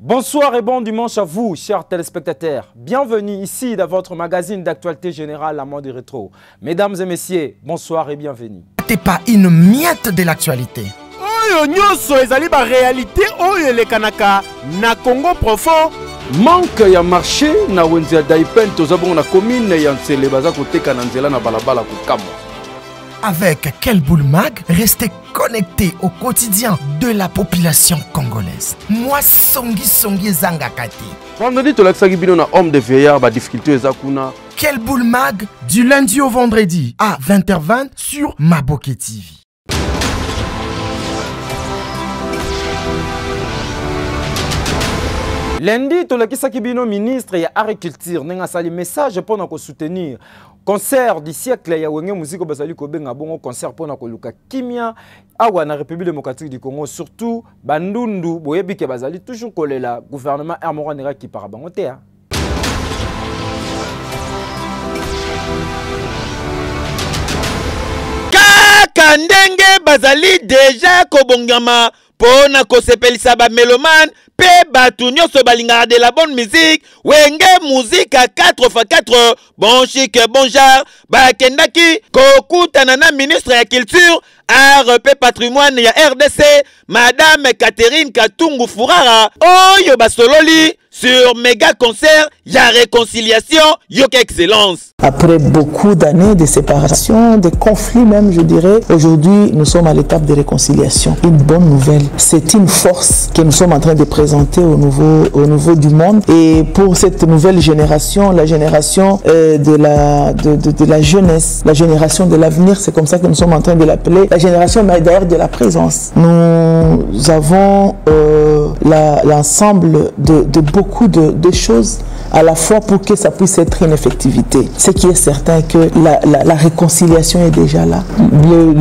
Bonsoir et bon dimanche à vous, chers téléspectateurs. Bienvenue ici dans votre magazine d'actualité générale, La Mode Rétro. Mesdames et messieurs, bonsoir et bienvenue. T'es pas une miette de l'actualité. Oyo nyonso ezali ba réalité oyo elekanaka na Congo profond. Manque ya marché na wenzi ya Daipen tozabongo na commune ya Ntsele baza koteka na nzela na balabala kokamwa. Avec quel boulmag, restez connectés au quotidien de la population congolaise. Moi, Songi Zangakati. Vendredi, tu l'as bino na homme de veillard, ba difficulté ezakuna. Quel boulmag du lundi au vendredi à 20h20 sur Maboke TV. Lundi, tolakisaki bino ministre ya agriculture nenga sali message pour nous soutenir. Concert du siècle ya wenge musique basali ko benga bongo concert pour na koluka kimia awa na République démocratique du Congo, surtout bandundu boyebi ke bazali toujours kolela gouvernement Hermora nera ki para bango te. Kaka ndenge bazali déjà kobongama pona kosepelisa ba meloman pe batu nyonso balingaka de la bonne musique wenge musique à 4x4 bon chic bon genre bakendaki kokutana na ministre ya culture art pe patrimoine ya RDC madame Catherine Katungu Furara oyo basololi sur méga concert ya réconciliation yoke excellence. Après beaucoup d'années de séparation, de conflits même, je dirais, aujourd'hui, nous sommes à l'étape de réconciliation. Une bonne nouvelle. C'est une force que nous sommes en train de présenter au niveau du monde. Et pour cette nouvelle génération, la génération de la jeunesse, la génération de l'avenir, c'est comme ça que nous sommes en train de l'appeler, la génération d'ailleurs de la présence. Nous avons l'ensemble de beaucoup de choses à la fois pour que ça puisse être une effectivité. Ce qui est certain que la réconciliation est déjà là.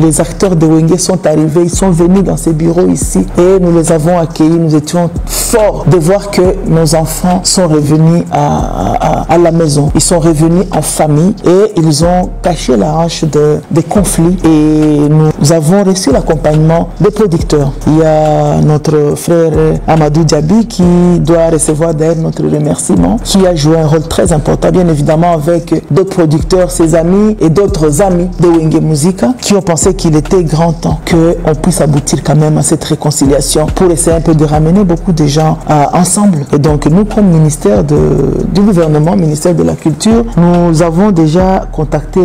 Les acteurs de Wenge sont arrivés, ils sont venus dans ces bureaux ici et nous les avons accueillis. Nous étions forts de voir que nos enfants sont revenus à la maison. Ils sont revenus en famille et ils ont caché la hanche des conflits et nous avons reçu l'accompagnement des producteurs. Il y a notre frère Amadou Diaby qui doit recevoir d'ailleurs notre remerciement, qui a joué un rôle très important, bien évidemment, avec d'autres producteurs, ses amis et d'autres amis de Wenge Musica qui ont pensé qu'il était grand temps qu'on puisse aboutir quand même à cette réconciliation pour essayer un peu de ramener beaucoup de gens ensemble. Et donc nous, comme ministère du gouvernement, ministère de la Culture, nous avons déjà contacté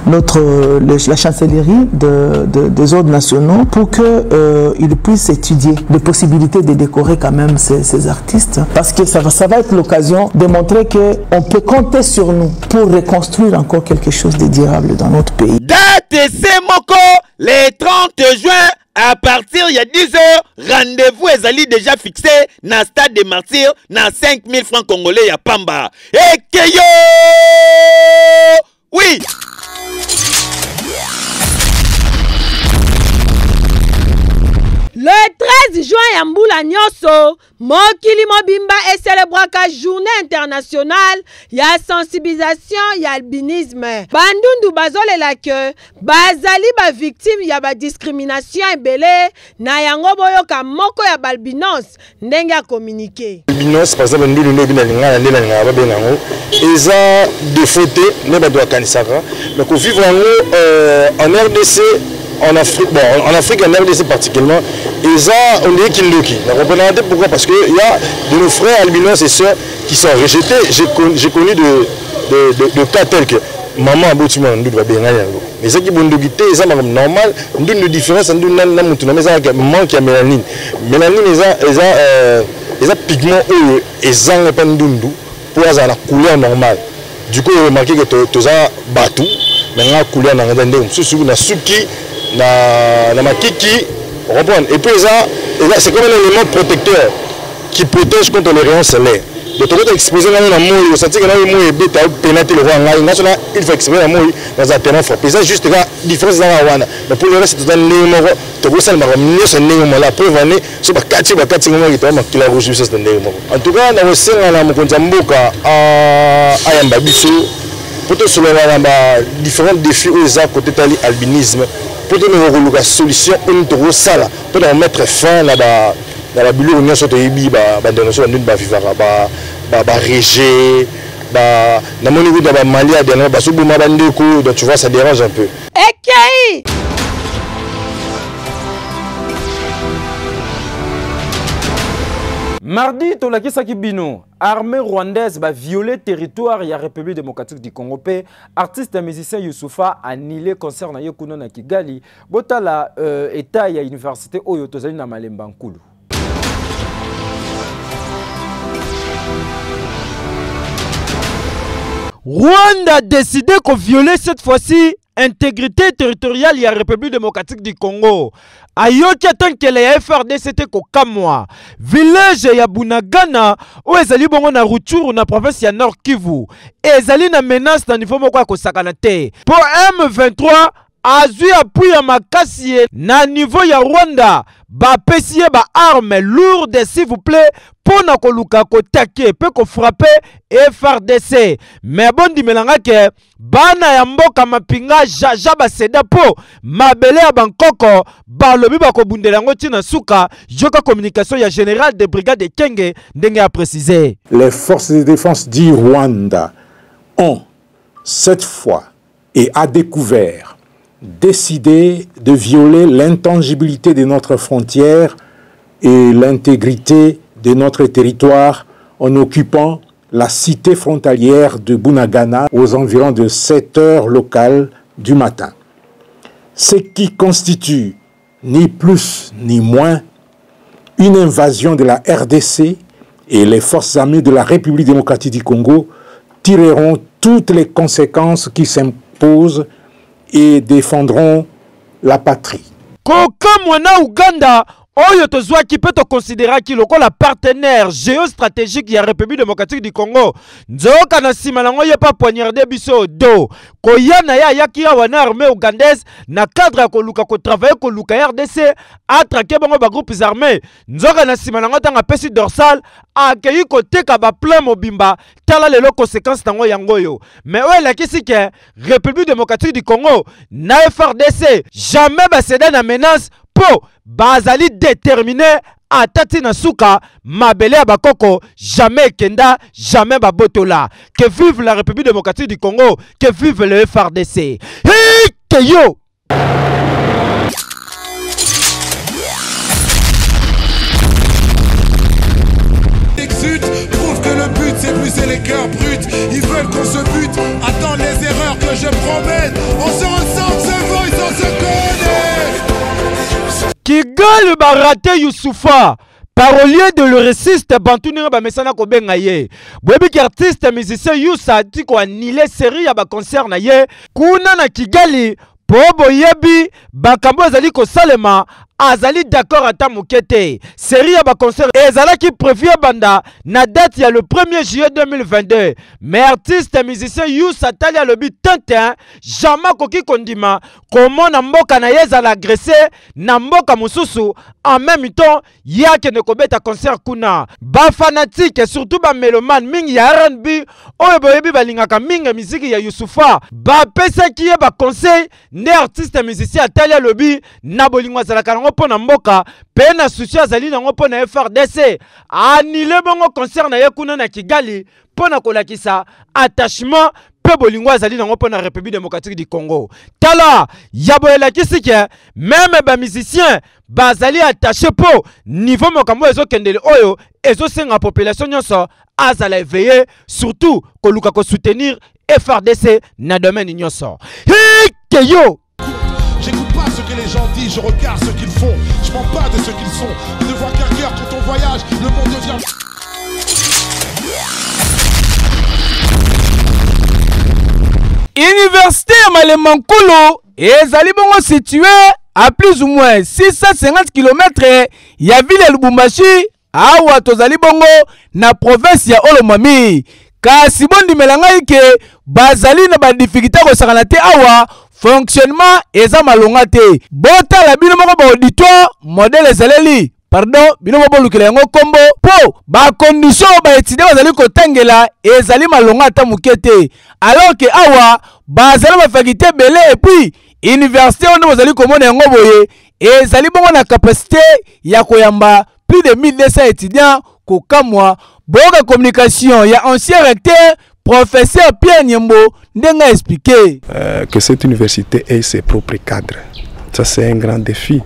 la chancellerie des ordres nationaux pour qu'ils puissent étudier les possibilités de décorer quand même ces artistes, parce que ça va être l'occasion de montrer qu'on peut compter sur nous pour reconstruire encore quelque chose de durable dans notre pays. Date Semoko, le 30 juin, à partir il y a 10 h, rendez-vous est déjà fixé dans le stade des Martyrs, dans 5000 francs congolais à Pamba. Et que yo! Oui! Le 13 juin, Yamboula Nyoso, Mokili Mobimba et célébraka journée internationale, ya sensibilisation, ya albinisme. Bandundu bazole la que, bazali ba victime ya ba discrimination ebele, na yango boyoka moko ya balbinos, ndenge a communiqué. Albinos, par exemple, nous nous avons eza défauté, ne ba doit kanisaka, mais qu'on vivre en RDC. En Afrique, en Afrique et en RDC particulièrement, on est Kindoki. Pourquoi? Parce qu'il y a de nos frères albinos et sœurs qui sont rejetés. J'ai connu de cas tels que maman a beau tuer va bien aller. Mais ce qui est bon de guider, c'est normal. On a une différence entre nous et maman qui a mélanine. Mélanine, ils ont pigment et ils ont pas de pour avoir la couleur normale. Du coup, vous remarquez que tu as batou, maintenant la couleur n'a rien de sous la souki. Na makiki, et puis c'est comme un élément protecteur qui protège contre les rayons solaires. De ton côté, exposer dans la mouille, vous sentez que dans le mouille, il faut pénétrer le roi. Il faut exposer la mouille dans un terrain fort. C'est juste la différence dans la wana. Mais pour le reste, c'est un néo. Tu vois ça, c'est un néo. La preuve, c'est pas 4 qui la rouge, c'est un néo. En tout cas, dans le sein, on a Mokonzamboka à Yambabiso. Pour te soulever différents défis aux à côté de l'albinisme. Pour donner une solution, pour mettre fin na ba bilo nyonso to yebi ba dénoncer ba ba vivara ba rejet na mon niveau de ba Mali à dernier ba sobuma ba ndeko, donc tu vois ça dérange un peu. Okay. Mardi, tolakisaki bino, armée rwandaise va violer territoire ya République démocratique du Congo. Artiste et musicien Youssoufa annulé concert na Yokuno na Kigali. Botala état ya université Oyo tozali na Malemba Nkulu. Rwanda a décidé de violer cette fois-ci intégrité territoriale de la République démocratique du Congo. Ayoki atanke le FRDC te ko kamwa. Village ya Bunagana où ezali bongo na Rutshuru na province ya Nord Kivu. Ezali na menace na niveau moko ko sakana te. Pour M23 azui appui ya makasi na niveau ya Rwanda. Ba pesie ba armes lourdes s'il vous plaît pour na koluka ko take pe ko frapper FRDC. Mais bon di melanga ke bana ya mboka mapinga jaja ba seda po mabele ya bankoko ba lobi ba ko bundela ngo tina suka joka communication ya général de brigade de Kenge ndenge a précisé. Les forces de défense du Rwanda ont cette fois et à découvert décidé de violer l'intangibilité de notre frontière et l'intégrité de notre territoire en occupant la cité frontalière de Bunagana aux environs de 7 heures locales du matin. Ce qui constitue ni plus ni moins une invasion de la RDC, et les forces armées de la République démocratique du Congo tireront toutes les conséquences qui s'imposent et défendront la patrie. Koka mwana Uganda oyo tozwaki pe to considéraki lokola partenaire géostratégique ya République démocratique du Congo. Nzoka na sima nango ye pa poignarder biso do. Koyana ya yaki ya wana armée ougandaise na cadre ko luka ko travailler ko luka RDC atraquer bango ba groupes armés. Nzoka na sima nango tanga pesi dorsal akei ko teka ba plan mobimba tala lelo conséquences nango yango yo. Mais ouais la kisi ke République démocratique du Congo na FRDC jamais ba céder na menace po bazali déterminé à tati na suka mabele ya bakoko jamais kenda jamais babotola. Que vive la République démocratique du Congo, que vive le FRDC. Hey, que yo. Prouve que le but c'est briser les cœurs bruts. Ils veulent qu'on se bute. Attends les erreurs que je promets. On se ressemble, se voit, on se connaît. Kigali barate Youssoufa. Parolier de le réciste Bantunira Bamesana Kobenga ye. Bwebi artiste musicien Youssa tiko annulé série ya ba concert na ye. Kuna na Kigali Bobo yebi bakambo azali ko salema azali d'accord ata mokete. Série ya ba concert ezala ki prévu banda na date ya le 1er juillet 2022. Mais artiste musicien Youssa tali a lobi tintin jamais koki kondima comment na mboka na yeza la agressé na mboka mususu en même temps yake ne kobeta concert kuna. Ba fanatique et surtout ba mélomane mingi ya R&B oyo boyebi balingaka mingi musique ya Youssoufa ba pesa ki ba conseil ne artiste musicien atali lobi na bolingo azalaka nango pona mboka pe na souci azali nango pona FRDC annulé bongo concert na ye kuna na Kigali pona kolakisa attachement pe bolingo azali nango pona République démocratique du Congo. Tala yaboyelakisi ke même ba musicien bazali attaché po niveau mokambo ezokendele oyo ezosenga population nyonso azala éveillé surtout koluka ko soutenir FRDC na domaine nyonso. Hey, yo. J'écoute pas ce que les gens disent, je regarde ce qu'ils font. Je mens pas de ce qu'ils sont. Ils ne voient qu'un cœur quand on voyage, le monde devient... Université ya Malemba Nkulu ezali bongo situé à plus ou moins 650 km ya ville ya Lubumbashi awa tozali bongo na province ya Olomami. Kasi bondi melanga ike bazali na ba difficulté ko sakana te awa fonctionnement eza malonga te. Bota la bino moko ba auditoire modèle ezaleli. Pardon, bino moko lukela yango kombo po ba condition ba étudiant bazali ko tangela ezali malonga ta mukete. Alors que awa bazali ba faculté belé et puis université on bazali komona yango boye ezali bongo na capacité ya koyamba plus de 1200 étudiants kokamwa. Boka communication, il y a ancien recteur, professeur Pierre Nyembo, n'a expliqué que cette université ait ses propres cadres. Ça, c'est un grand défi.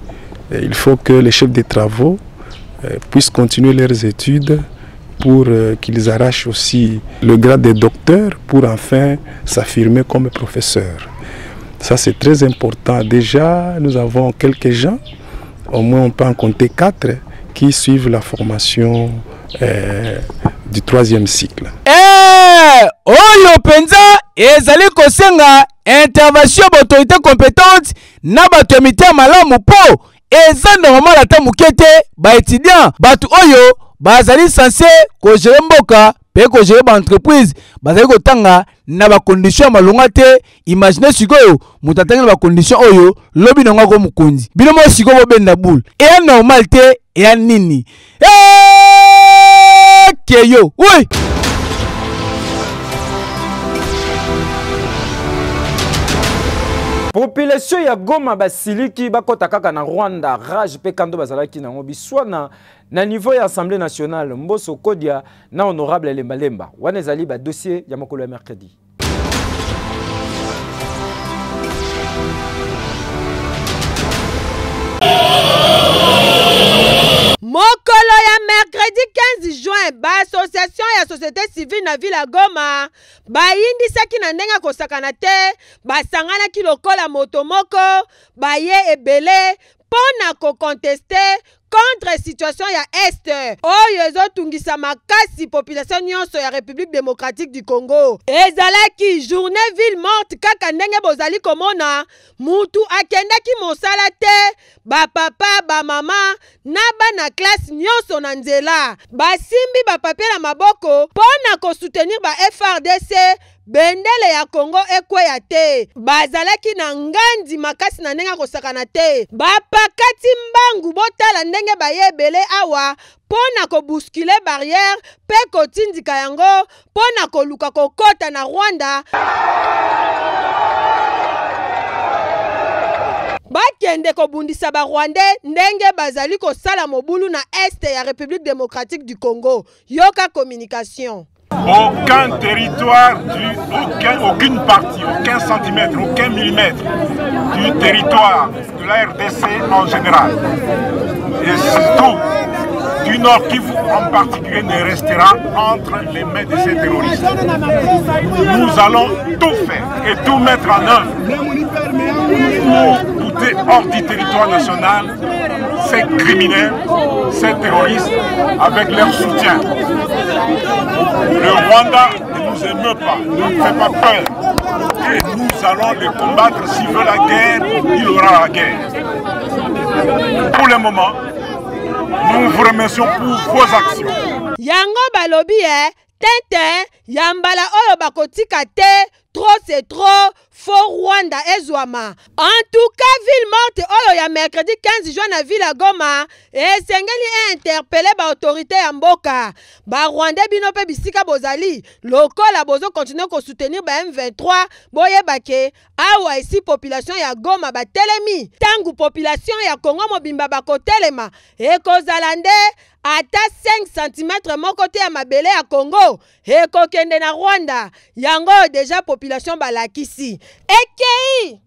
Il faut que les chefs de travaux puissent continuer leurs études pour qu'ils arrachent aussi le grade de docteur pour enfin s'affirmer comme professeur. Ça, c'est très important. Déjà, nous avons quelques gens, au moins on peut en compter 4, qui suivent la formation du 3e cycle. Oyo penza ezali kosenga intervention d'autorité compétente na bato mita malamu po eza normal ata mukete ba étudiant bato oyo bazali censé ko gérer mboka pe ko gérer ba entreprise bazali kotanga na ba condition malonga te. Imaginez sikoyo mutatanga na ba condition oyo lobi nonga ko mukonzi bino mo sikoyo benda boule et normal te et nini keyo oui. Population ya Goma basiliki bakota kaka na Rwanda rage pe kando bazalaki na biswana na niveau ya Assemblée nationale Mboso Kodia na honorable Lemba wana ezali ba dossier ya mokolo ya mercredi. Mokolo ya mercredi 15 juin ba association ya société civile na ville ya Goma ba yindisaki na ndenga kosakana te basangana ki lokola moto moko ba ye ebele pona ko contester contre situation ya Est oyo ezotungisa makasi population nyonso ya République démocratique du Congo. Ezalaki journée ville morte kaka ndenge bozali komona mutu akendaki mosala te ba papa ba mama na bana classe nyonso na nzela basimbi ba papier na maboko pona ko soutenir ba FRDC bendele ya Congo ekweya te bazalaki na ngandi makasi na ndenge kosakana te bapakati mbangu botala ndenge bayebele awa pona ko bousculer barrière pe kotindika yango pona koluka kokota na Rwanda bakende kobundisa ba Rwandais ndenge bazali kosala mobulu na Est ya République démocratique du Congo. Yoka communication. Aucun territoire, aucune partie, aucun centimètre, aucun millimètre du territoire de la RDC en général, et surtout du Nord Kivu en particulier, ne restera entre les mains de ces terroristes. Nous allons tout faire et tout mettre en œuvre pour bouter hors du territoire national ces criminels, ces terroristes, avec leur soutien. Le Rwanda ne nous émeut pas, ne nous fait pas peur. Et nous allons les combattre. S'il veut la guerre, il aura la guerre. Pour le moment, nous vous remercions pour vos actions. Yango balobi Tintin, yambala oyo bakotika te, trop c'est trop, faux Rwanda ezwama. En tout cas, ville morte oyo ya mercredi 15 juin na ville ya Goma, esengeli interpellé ba autorité ya mboka. Ba Rwandais bino pe bisika bozali, lokola bozo continuer ko soutenir ba M23, boyebake awa ici population ya Goma ba telemi. Tangu population ya Congo mobimba bakotelema, ekozalande ata 5 cm moko te ya mabele ya Congo ekokende na Rwanda yango déjà population balakisi ekei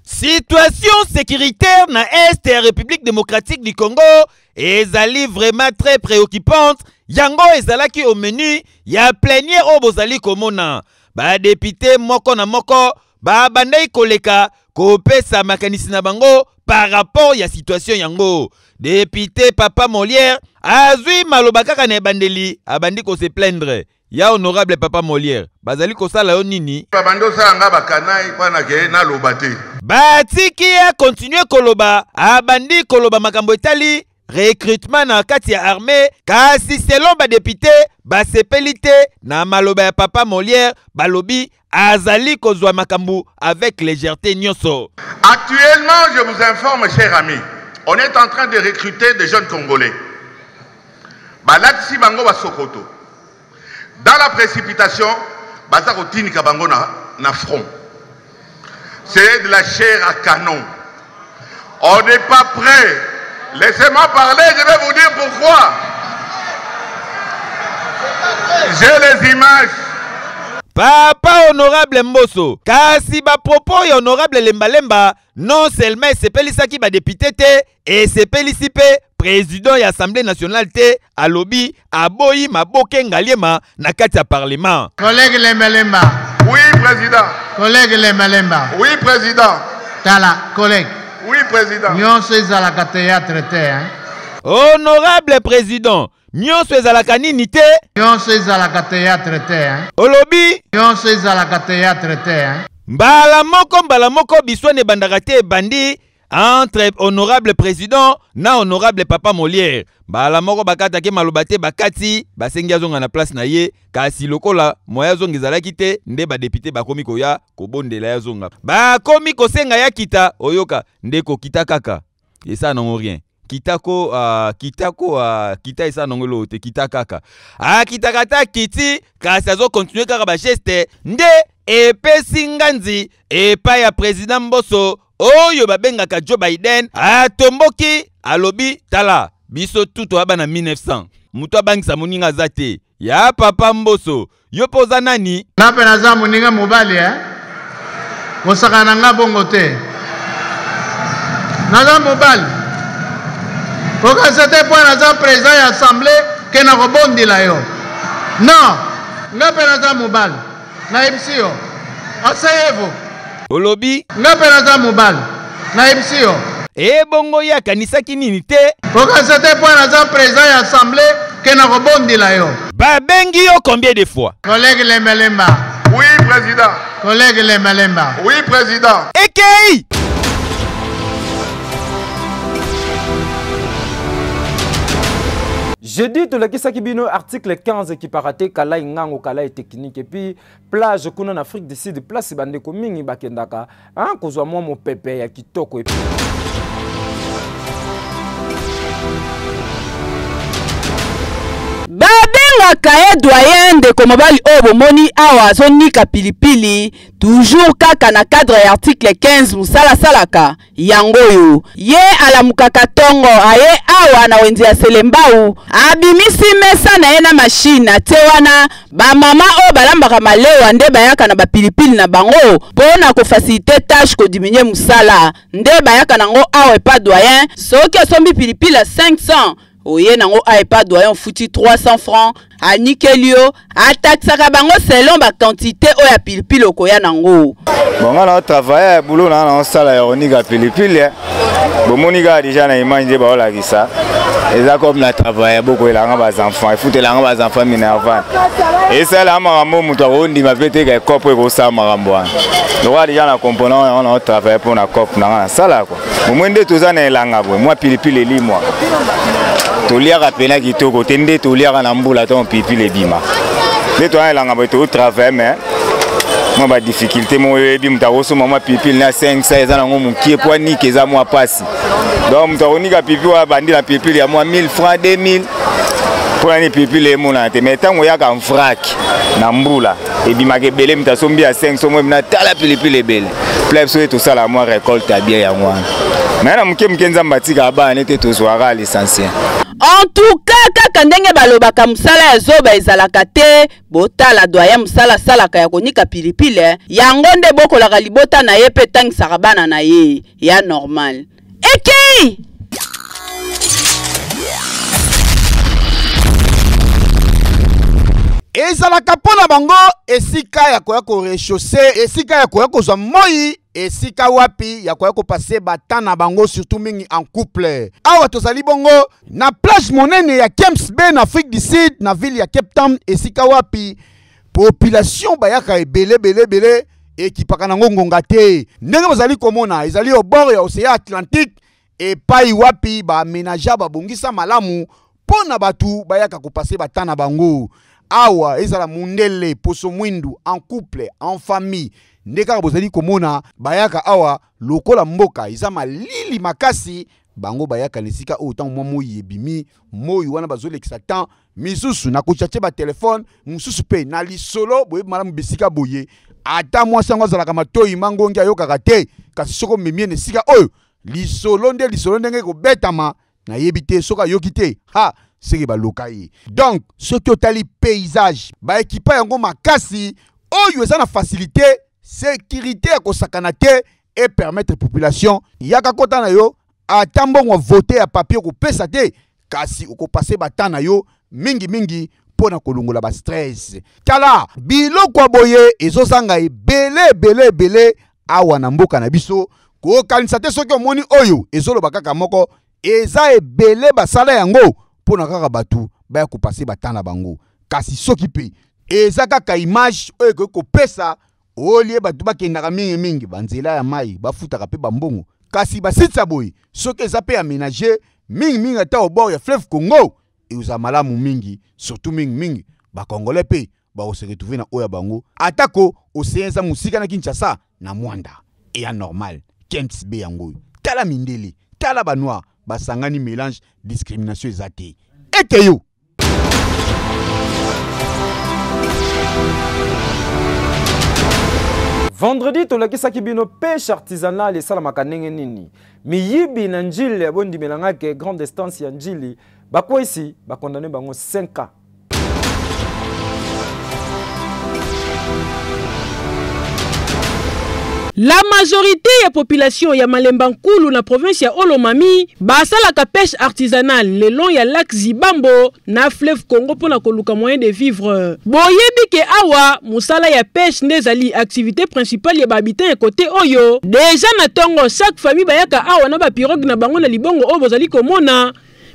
Situation sécuritaire na Est et République démocratique du Congo ezali vraiment très préoccupante. Yango ezalaki au menu ya plénière o bozali komona ba député moko na moko ba bandai koleka kopesa makanisi na bango par rapport ya situation yango. Député Papa Molière azui maloba kaka na bandeli abandi ko se plaindre. Ya honorable Papa Molière bazali kosala yo nini babando sanga bakanai wana ke na lobate batiki ya continuer koloba abandi koloba makambo etali recrutement na kati ya armée kasi selon ba député ba sepelite na maloba ya Papa Molière balobi azali kozwa makambo avec légèreté nyonso. Actuellement, je vous informe chers amis, on est en train de recruter des jeunes Congolais. Balatsi bango ba Sokoto. Dans la précipitation, baza kotinika bango na front. C'est de la chair à canon. On n'est pas prêt. Laissez-moi parler, je vais vous dire pourquoi. J'ai les images. Papa honorable Mbosso, kasi ba propos ya honorable Lemba non seulement sepelisaki ba député te et sepelisi pe président ya Assemblée nationale te alobi aboyi maboke ngaliema na kati ya parlement. Collègue Lemba. Oui président. Collègue Lemba. Oui président. Tala collègue. Oui président. Nyonso ezalaka théâtre te hein. Honorable président, nyonso ezalaka nini te? Nyonso ezalaka théâtre te hein. Olobi? Nyonso ezalaka théâtre te hein. Mbala moko biswane bandaka te bandi entre honorable président na honorable papa Molière. Mbala moko bakata ke maloba te bakati basengi azonga na place na ye kasi lokola moya zonga ezalaki te nde ba député bakomi koya kobondela ya zonga. Bakomi kosenga ya kita oyoka ndeko kita kaka. Esa nango rien. Kitako kita esa nongolo te kita kaka. Kita kata kiti kasi azo continuer kaka ba geste nde epesi nganzi epa ya président Mbosso oyo babengaka Joe Biden atomboki alobi tala biso tuto abana 1900 muto abangisa moninga zate ya papa Mbosso yo poza nani nape naza moninga mobali kosaka nanga bongo te naza mobali Pourquoi c'était pour un président de l'Assemblée qui n'a pas bondi là yo? Non, n'a pas un mobile. Naïbsio, asseyez-vous. Olobi? N'a pas un mobile. Naïbsio. Eh bongo ya kanisa kinini te? Pourquoi c'était pour un président de l'Assemblée qui n'a pas bondi là yo? Babengi yo combien de fois? Collègue Lemba. Oui président. Collègue Lemba. Oui président. Ekei! J'ai dit tout le Kisakibino article 15 qui paraté kala ingango kala technique et puis plage kuna en Afrique du Sud place bande ko mingi bakendaka hein kozwa mo mo pepe ya kitoko et puis babengaka ye doyen de komobali oyo bomoni awa azonika pilipili toujours kaka na cadre ya article 15 musala salaka yango oyo ye alamukaka tongo aye awa na wenzi ya selembau abimisi mesa na ye na machine ate wana bamama oyo balambaka malewa nde bayaka na bapilipili na bango mpona kofasilite tâche kodiminye musala nde bayaka nango awa epa doyen soki osombi pilipili ya 500 oye nango a pas doyen fouti 300 francs a nikelio ataxaka bango selon ba quantité o ya pilipili okoya nango bon on travaille boulot na sala ya onika pilipili bon monika déjà na image ba ola kisa eza comme na travailler beaucoup elanga ba enfants foute elanga ba enfants minerva et ça là makambo muto ondi mapete ka kopo ko sa makambo donc déjà na component on travaille pour na cop na sala quoi au moins de tous ana elanga bo moi pilipili li moi toliaka pena kitoko tende toliaka na mbula ton pipi le bima le to elanga bo to travail mais moi ba difficulté mo yebi mutakoso mama pipi na 500 eza nango mukie po ni keza moi passe donc mutakonika pipi wa bandi na pipi ya moi 1000 francs 2000 pour ani pipi le mona te mais tango yaka mfrak na mbula et bima ke belé mutasombi ya 500 moi na tala pipi le belle plebso tout ça la moi récolte bien ya moi mais na mukie mkenza mbatika ba nete to soara l'essentiel. En tout cas, kaka ndenge balobaka musala ya zoba ezalaka te botala doyen musala salaka ya konika pilipili yango nde bokolaka libota na ye pe tangisaka bana na ye ya normal. Eki! ezalaka mpona bango esika ya koya korechausse esika ya koya kozwa moi esika wapi ya koya kopase bata na bango surtout mingi en couple awa tozali bongo na plage monene ya James Bay na Afrique du Sud na ville ya Cape Town esika wapi population bayaka ebele ekipaka nango ngonga te ndenge bazali komona ezali au bord ya océan Atlantique epai wapi ba ménagea babongisa malamu pona batu bayaka kopase bata na bango awa ezala mundele poso mwindu en couple en famille ndeka bozali komona bayaka awa lokola mboka eza malili makasi bango bayaka nesika autant moi ebimi moi wana bazolekisa temps misusu na kochache ba telefone mususu pe na lisolo boye malamu bisika boye ata mwa sango zalaka matoyi mangongi ayokaka te kasi soko memie ne sika oyo lisolo ndenge ko betama na yebite soka yokite ha seki ba lokai. Donc ce que tali paysage ba équipa yango makasi oyo eza na facilité sécurité ko sakana te et permettre population yaka kota na yo atambongo voter à papier ko pesa te kasi uko passer batana yo mingi pona kolongola ba stress. Kala biloko boye ezosanga ebele awa na mboka na biso ko kanisa te soki omoni oyo ezoloba kaka moko eza ebele basala yango pona kaka batu ba ko passer batana bango kasi soki pe eza kaka image oyo ko pesa olie batu bakendaka mingi banzela ya mai bafutaka pe bambongo kasi basitsa boy soki eza pe aménager mingi ata au bord ya fleuve Congo et uza malamu mingi surtout mingi ba congolais pe ba se retrouver na oya bango atako osenza musika na Kinshasa na Mwanda et anormal Kents be yango tala mindele tala ba noir basangani mélange discrimination ezate ete yo. Vendredi tolakisaki bino pêche artisanale esalamaka ndenge nini miyibi na njili ya bondimelangake grande distance ya njili bakwesi bakondane bango 5 ans. La majorité ya population ya Malemba Nkulu na province ya Olomami basalaka pêche artisanale le long ya lac Zibambo na fleuve Congo pona koluka moyen de vivre. Boyebi ke awa musala ya pêche ndezali activité principale ya bahabitant ya côté oyo. Déjà na tongo chaque famille bayaka awa na ba pirogue na bango na libongo oyo bozali komona.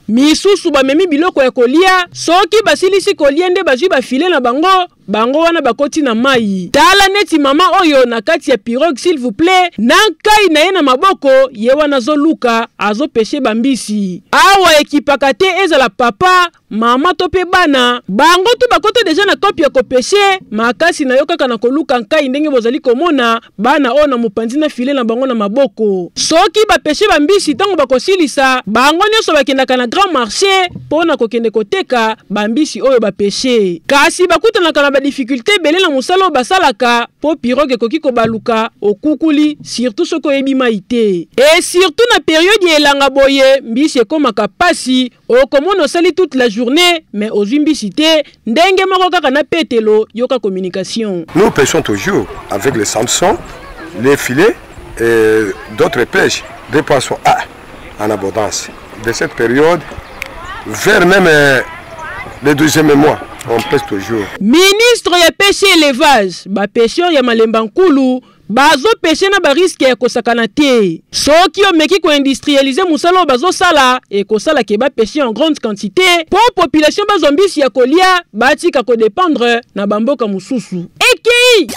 Misusu bamemi biloko ya kolia soki basilisi kolia nde bazwi bafile na bango wana bakoti na mai. Tala neti mama oyo na kati ya pirogue s'il vous plaît na kai na ye na maboko ye wana zoluka azo pêcher bambisi. Awa ekipaka te ezala papa mama to pe bana bango tu bakoto deja na kopi ya kopeshe makasi na yo kaka na koluka nkai ndenge bozali komona bana o na mopanzi na file na bango na maboko. Soki bapeshe bambisi tango bakosilisa bango nyonso bakendaka na grand marché pona kokende koteka bambisi oyo bapeshe. Kasi bakutanaka na ba difficulté belé na musala basalaka po pirogue koki ko baluka okukuli surtout soko yebi maité. Et surtout na période elanga boye mbisi ekomaka pasi okomona sali toute la journée mais aux imbicité ndenge moko kaka na petelo yoka communication. Nous pêchons toujours avec les Samson, les filets et d'autres pêches des poissons en abondance. De cette période vers même le 12e mois on pêche toujours. Ministre ya pêche et élevage ba pêcheur ya Malemba Nkulu bazo pêcher na ba risque ya kosakana te. Soki omeki ko industrialiser musala bazo sala et ko sala ke ba pêcher en grande quantité pour population bazombisi ya kolia batika ko dépendre na bamboka mususu. Eki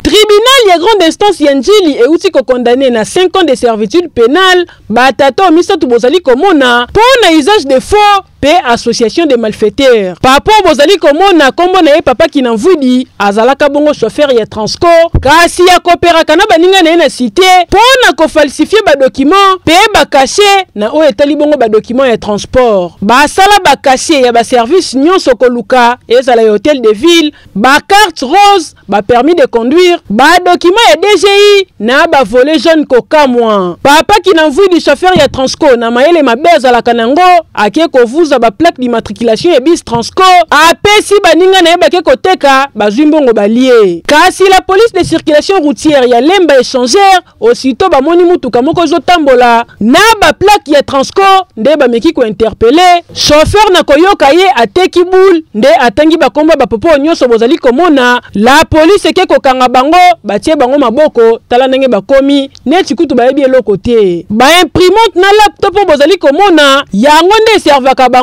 Tribunal ya grande instance ya Njili euti ko condamné na 5 ans de servitude pénale batato misatu bozali komona pour na usage de faux pe association de malfaiteurs. Papa bozali komona kombo na ye papa Kinamvudi azalaka bongo chauffeur ya Transco kasi ya kopéraka na baninga na ye na cité pour na ko falsifier ba document pe ba caché na o etali bongo ba document ya transport. Ba sala ba caché ya ba service nyonso koluka ezala ya hôtel de ville, ba carte rose, ba permis de conduire, ba document ya DGI na ba volet jaune kokamwa. Papa Kinamvudi chauffeur ya Transco na mayele mabeza la kanango ake ko vous ba plaque d'immatriculation et bis Transco apesi baninga na yebake koteka bazwimbongo balie. Kasi la police de circulation routière ya Lemba échangère aussitôt bamoni mutuka moko zotambola na ba plaque ya Transco nde bameki ko interpeller chauffeur na koyoka ye ateki boule nde atangi bakomba bapopo nyonso bozali komona la police eke kokanga bango batie bango maboko tala ndenge bakomi neti kutu bayebi eloko te. Ba imprimante na laptop bozali komona yango nde servaka bango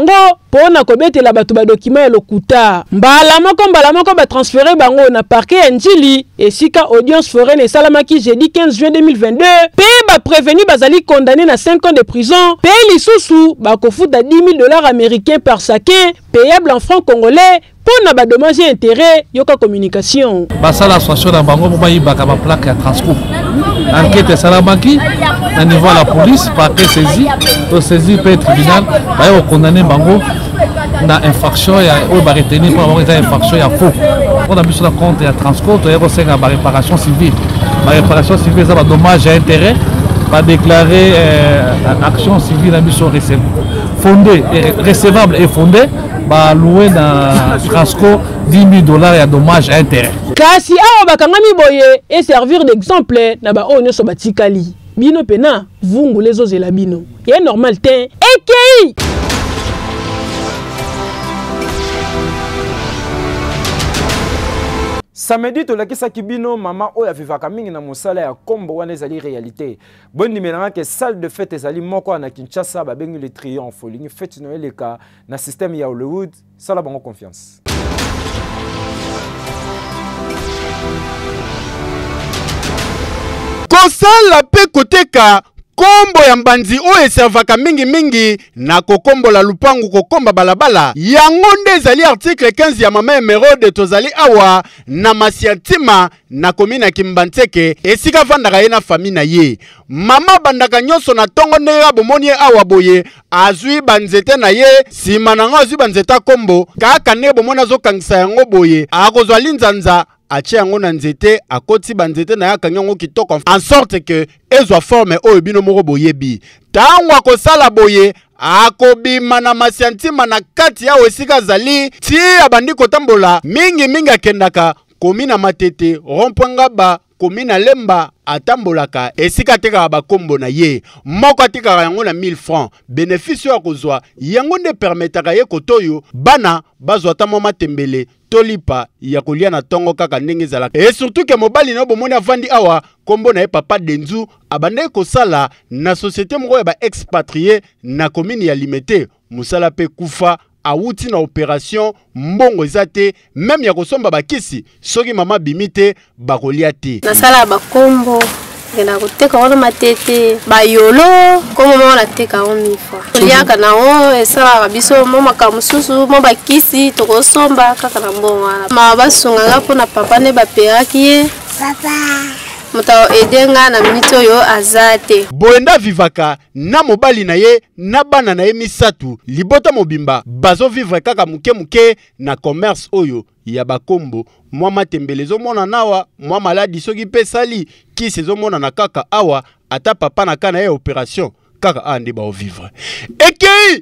pona kobetela batu ba document ya lokuta. Mbala moko ba transférer bango na parquet ya Njili esika audience foraine esalamaki jeudi 15 juin 2022 pe ba prévenu bazali condamné na 5 ans de prison pe lisusu ba kofuta $10,000 américains par chacun payable en francs congolais pona ba dommage et intérêt yoka communication. Basala association na bango ba yibaka ba plaque ya Transco enquête salamaki à niveau de la police par que saisi to saisi peut tribunal va condamner bango na infraction ya o ba retenir pour avoir une infraction ya faux on a mis sur la compte ya transport to yero senga ba réparation civile ça va dommage à intérêt va déclarer action civile à mission fondée recevable et fondée va louer dans Transco $10,000 à dommage à intérêt. Kasi awa bakangami boye et servir d'exemple na ba onyo so batikali. Bino pena vungu les ozela bino. Ya normal te. Ekei. Samedi tolakisa kibino mama oya vivaka mingi na mosala ya kombo wana ezali réalité. Bonne numéro que salle de fête ezali moko na Kinshasa ba bengi le triomphe lingi fête no eleka na système ya Hollywood sala bango confiance. Kosala pe koteka kombo ya mbanzi oyo eservaka mingi na kokombola lupangu kokomba balabala yango nde ezali article 15 ya mama Emeraude tozali awa na Masiatima na komine ya Kimbantseke esika vandaka ye na fami na ye mama bandaka nyonso na tongo ndenge bomoni awa boye azwi banzete na ye sima nango azwi banzeta kombo kaka ndenge bomoni azokangisa yango boye akozwa linzanza ache yango na nzete akoti banzete na yaka nyongo kitoko en sorte que ezwa forme oyo bino moko boyebi tango akosala boye akobima na Masiantima na kati ya esika zali ti abandi kotambola mingi akendaka komina Matete rompwanga ba komina Lemba atambolaka esika tekaka bakombo na ye moko atekaka yango na 1000 francs bénéfice ya kozwa yango nde permetaka ye kotoyo bana bazwa tamo matembele tolipa ya kolia na tongo kaka ndenge ezalaka et surtout que mobali na bomoni avandi awa kombo na ye papa Denzu abande kosala na société moko ya ba expatrié na commune ya Limete musala pe kufa awuti na opération mbongo ezate même ya kosomba bakisi soki mama bimite bakolia te nasala bakombo ngena koteka wana Matete bayolo komo mona teka omifa liaka na o esala biso mama kamususu mo bakisi tokosomba kaka na mbongo wana ma basunga ngapo na papa ne baperaki ye papa muta edenga na minito yo azate boenda vivaka na mobali na ye na bana na ye misatu libota mobimba bazo vivre kaka muke na commerce oyo ya bakombo mwa matembelezo mona nawa mwa maladi soki pesali ki sezo mona na kaka awa ata papa na kana ye opération kaka ande ba vivre ekei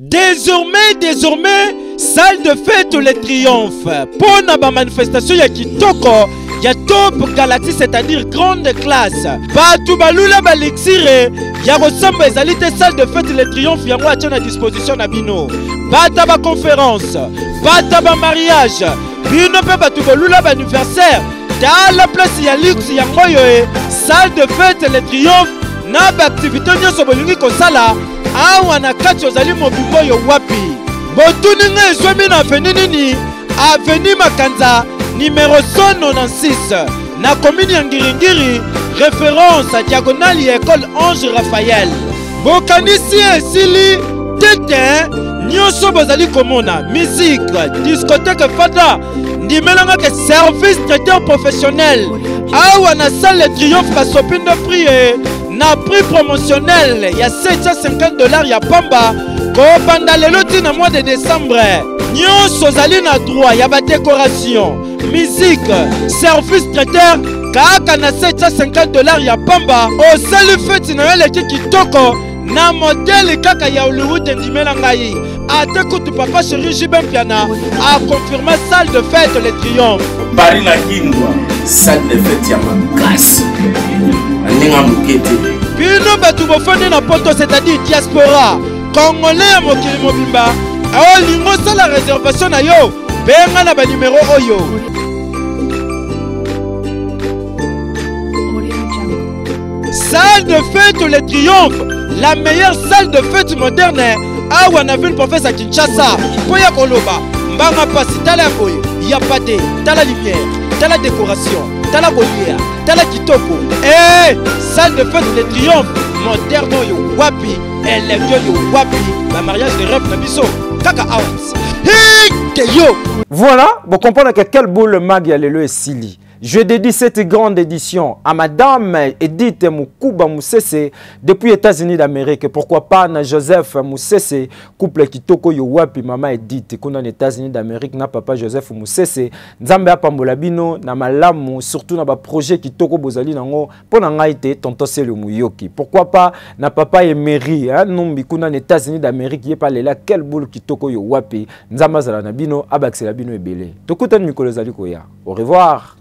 Désormais, salle de fête le triomphe. Pour la manifestation ya kitoko, ya top galaxie, c'est-à-dire grande classe. Batu balula balexire, ya ressemble ezalite salle de fête le triomphe yango a à disposition na bino. Bata ba conférence, bata ba mariage, bino pe batu balula ba anniversaire. Dans la place ya luxe yango yo, salle de fête le triomphe na ba activité nyoso bolingi kosala. Awa na kati ozali mobimbo yo wapi botuni nga ezwemi na aveni nini aveni Makanza numéro 196 na commune ya Ngiringiri référence à diagonale ya école Ange Raphaël bokanisi esili tete nyonso bozali komona musique discothèque fada ndimelanga ke service traiteur professionnel awa na salle de triomphe kasopindo prix na prix promotionnel il y a $750 ya pamba kobanda lelo tina mois de décembre nyonso zali na droit ya ba décoration musique service traiteur kaka na $750 ya pamba osali fête na eleki kitoko na modèle kaka ya Hollywood ndimela ngai ate kutu papa chéri Jibem Piana a confirmé salle de fête le triomphe bari na kindwa salle de fête ya makasi aninga mukete bino batu bofandi na poto c'est-à-dire diaspora congolais ya mokili mobimba aolingo sala réservation na yo benga na ba numéro oyo salle de fête le triomphe la meilleure salle de fête moderne awa na ville province à Kinshasa po ya koloba mbanga pasi tala boye ya pate tala lumière tala décoration tala bolia tala kitoko salle de fête de triomphe moderne yo wapi elle yo wapi la mariage de rêve na biso kaka out Voilà, vous comprenez que quel beau le mag y a le Sili. Je dédie cette grande édition à Madame Edith Mukuba Moussese depuis les États-Unis d'Amérique. Pourquoi pas na Joseph Moussese, couple kitoko yo wapi Mama Edith, qu'on les États-Unis d'Amérique na papa Joseph Moussese, Nzambe apambolabino na malamu surtout na ba projet kitoko bozali nango pona ngaite tonto selo muyoki. Pourquoi pas na papa Emery, hein, nombi kuna les États-Unis d'Amérique yé parler là quel boule kitoko yo wapi Nzamba zala na bino abaxela bino ebele. Tokutan mikolo zali koya. Au revoir.